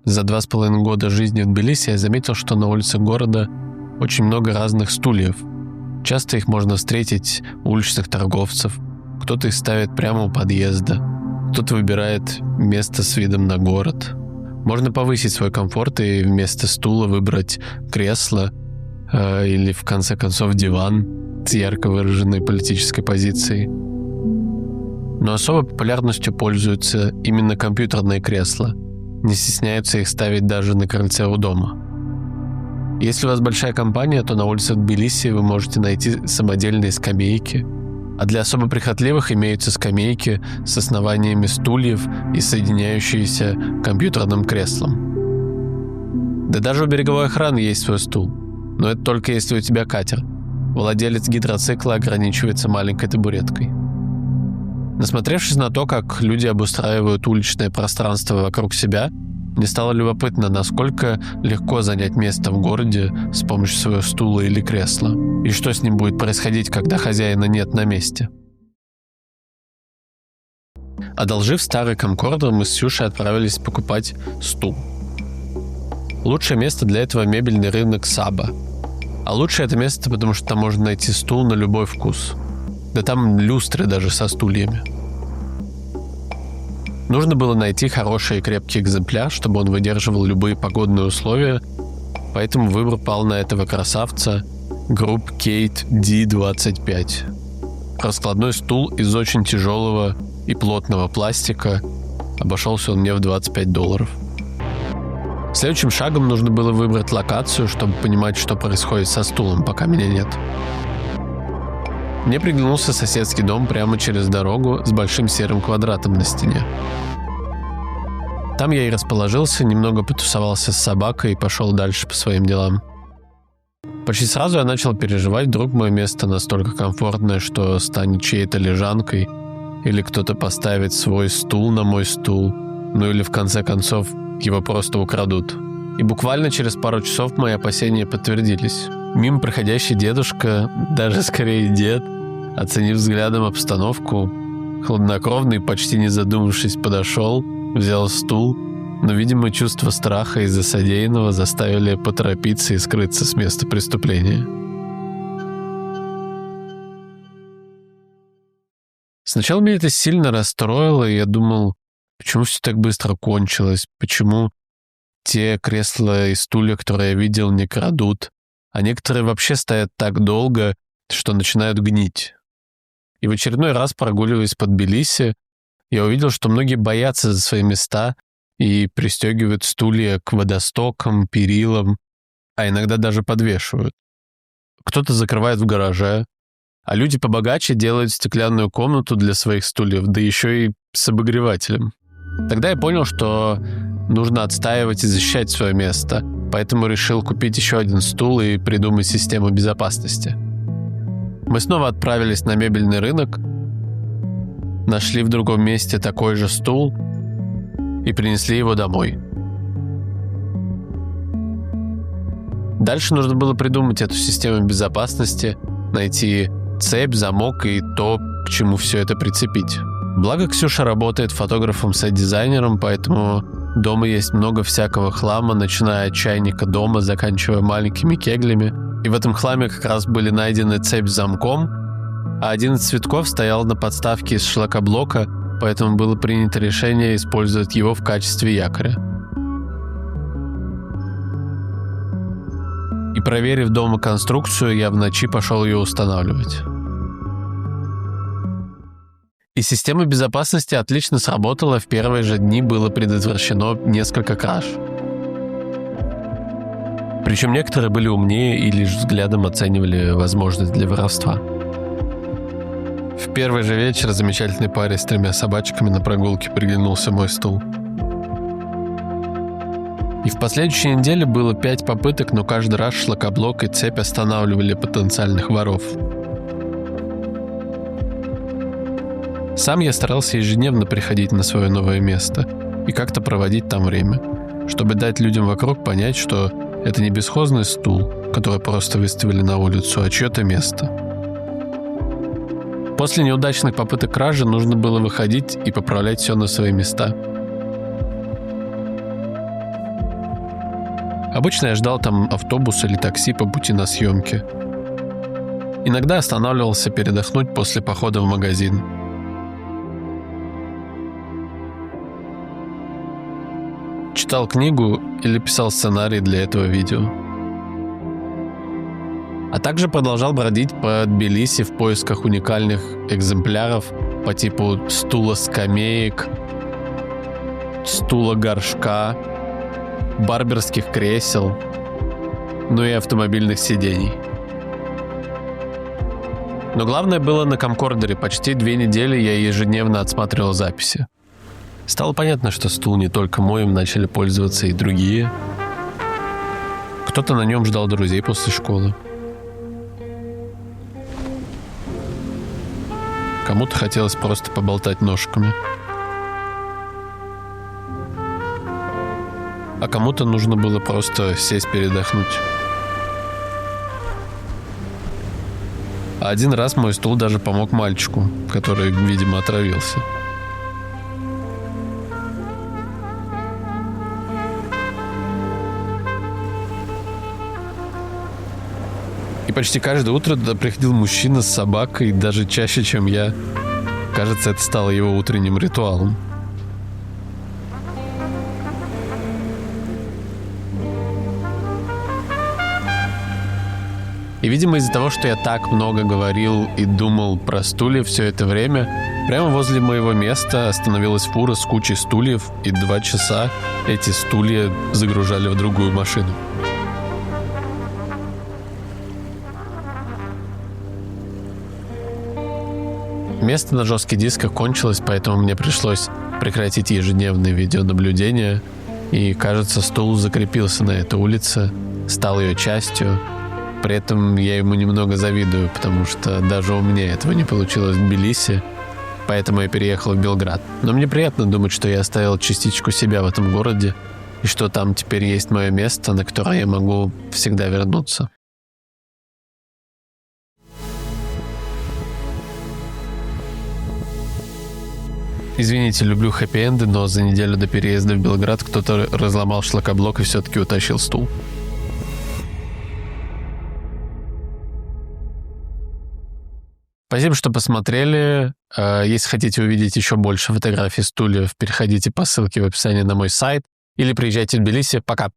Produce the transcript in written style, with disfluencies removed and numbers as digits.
За 2,5 года жизни в Тбилиси я заметил, что на улицах города очень много разных стульев. Часто их можно встретить у уличных торговцев. Кто-то их ставит прямо у подъезда. Кто-то выбирает место с видом на город. Можно повысить свой комфорт и вместо стула выбрать кресло или, в конце концов, диван с ярко выраженной политической позицией. Но особой популярностью пользуются именно компьютерные кресла. Не стесняются их ставить даже на крыльце у дома. Если у вас большая компания, то на улицах Тбилиси вы можете найти самодельные скамейки, а для особо прихотливых имеются скамейки с основаниями стульев и соединяющиеся компьютерным креслом. Да даже у береговой охраны есть свой стул, но это только если у тебя катер. Владелец гидроцикла ограничивается маленькой табуреткой. Насмотревшись на то, как люди обустраивают уличное пространство вокруг себя, мне стало любопытно, насколько легко занять место в городе с помощью своего стула или кресла, и что с ним будет происходить, когда хозяина нет на месте. Одолжив старый камкордер, мы с Ксюшей отправились покупать стул. Лучшее место для этого — мебельный рынок Саба. А лучше это место, потому что там можно найти стул на любой вкус. Да там люстры даже со стульями. Нужно было найти хороший и крепкий экземпляр, чтобы он выдерживал любые погодные условия, поэтому выбор пал на этого красавца Group Kate D25. Раскладной стул из очень тяжелого и плотного пластика. Обошелся он мне в $25. Следующим шагом нужно было выбрать локацию, чтобы понимать, что происходит со стулом, пока меня нет. Мне приглянулся соседский дом прямо через дорогу с большим серым квадратом на стене. Там я и расположился, немного потусовался с собакой и пошел дальше по своим делам. Почти сразу я начал переживать, вдруг мое место настолько комфортное, что станет чьей-то лежанкой, или кто-то поставит свой стул на мой стул, ну или в конце концов его просто украдут. И буквально через пару часов мои опасения подтвердились. Мимо проходящий дедушка, даже скорее дед, оценив взглядом обстановку, хладнокровно и почти не задумавшись подошел, взял стул, но, видимо, чувство страха из-за содеянного заставили поторопиться и скрыться с места преступления. Сначала меня это сильно расстроило, и я думал, почему все так быстро кончилось, почему те кресла и стулья, которые я видел, не крадут, а некоторые вообще стоят так долго, что начинают гнить. И в очередной раз, прогуливаясь по Тбилиси, я увидел, что многие боятся за свои места и пристегивают стулья к водостокам, перилам, а иногда даже подвешивают. Кто-то закрывает в гараже, а люди побогаче делают стеклянную комнату для своих стульев, да еще и с обогревателем. Тогда я понял, что нужно отстаивать и защищать свое место, поэтому решил купить еще один стул и придумать систему безопасности. Мы снова отправились на мебельный рынок, нашли в другом месте такой же стул и принесли его домой. Дальше нужно было придумать эту систему безопасности, найти цепь, замок и то, к чему все это прицепить. Благо, Ксюша работает фотографом-сайт-дизайнером, поэтому дома есть много всякого хлама, начиная от чайника дома, заканчивая маленькими кеглями. И в этом хламе как раз были найдены цепь с замком, а один из цветков стоял на подставке из шлакоблока, поэтому было принято решение использовать его в качестве якоря. И проверив дома конструкцию, я в ночи пошел ее устанавливать. И система безопасности отлично сработала, в первые же дни было предотвращено несколько краж. Причем некоторые были умнее и лишь взглядом оценивали возможность для воровства. В первый же вечер замечательной паре с 3 собачками на прогулке приглянулся мой стул. И в последующей неделе было 5 попыток, но каждый раз шлакоблок и цепь останавливали потенциальных воров. Сам я старался ежедневно приходить на свое новое место и как-то проводить там время, чтобы дать людям вокруг понять, что это не бесхозный стул, который просто выставили на улицу, а чье-то место. После неудачных попыток кражи нужно было выходить и поправлять все на свои места. Обычно я ждал там автобус или такси по пути на съемки. Иногда останавливался передохнуть после похода в магазин. Читал книгу или писал сценарий для этого видео. А также продолжал бродить по Тбилиси в поисках уникальных экземпляров по типу стула-скамеек, стула-горшка, барберских кресел, ну и автомобильных сидений. Но главное было на камкордере. Почти 2 недели я ежедневно отсматривал записи. Стало понятно, что стул не только мой, им начали пользоваться и другие. Кто-то на нем ждал друзей после школы. Кому-то хотелось просто поболтать ножками. А кому-то нужно было просто сесть передохнуть. А один раз мой стул даже помог мальчику, который, видимо, отравился. И почти каждое утро туда приходил мужчина с собакой, даже чаще, чем я. Кажется, это стало его утренним ритуалом. И, видимо, из-за того, что я так много говорил и думал про стулья все это время, прямо возле моего места остановилась фура с кучей стульев, и 2 часа эти стулья загружали в другую машину. Место на жестких дисках кончилось, поэтому мне пришлось прекратить ежедневные видеонаблюдения, и, кажется, стул закрепился на этой улице, стал ее частью. При этом я ему немного завидую, потому что даже у меня этого не получилось в Тбилиси, поэтому я переехал в Белград. Но мне приятно думать, что я оставил частичку себя в этом городе, и что там теперь есть мое место, на которое я могу всегда вернуться. Извините, люблю хэппи-энды, но за неделю до переезда в Белград кто-то разломал шлакоблок и все-таки утащил стул. Спасибо, что посмотрели. Если хотите увидеть еще больше фотографий стульев, переходите по ссылке в описании на мой сайт или приезжайте в Тбилиси. Пока!